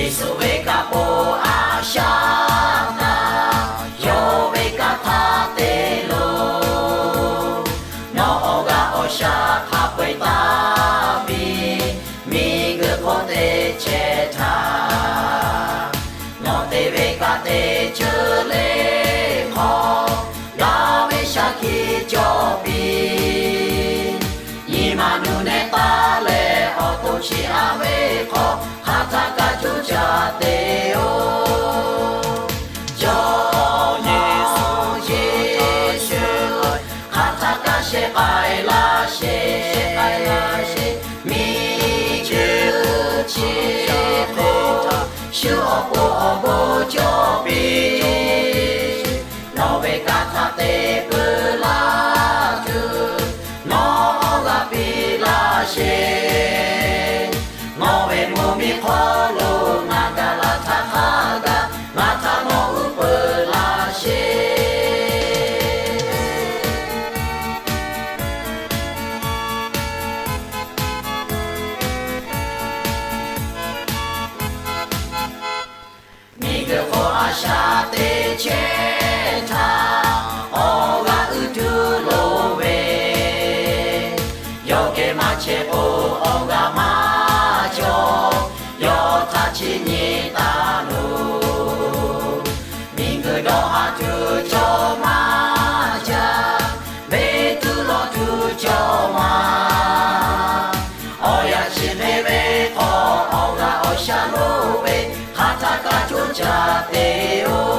예수가 보아샤나 여호와가 타대로 너가 오샤 하베다비 미그 고대 제타 너 대회가 대절레 거 야외샤 기조비 이만 눈에 딸래 어도시 아웨 거 하타가 주자대요 저 예수 하타가 셰가일라시 미주치 슈오보보 조비 너웨가 타대 블라주 너가 빌라시 너의 몸이 홀로 나가라 타하가 나타노 블라시 미그호 아샤테 제타 오가 으두로웨 여게 마체보 오가 마죠 여타치니다누 민그도 하투죠 마자 베투로 투죠마 오야시베베 오가 오샤로베 하타가 조자대요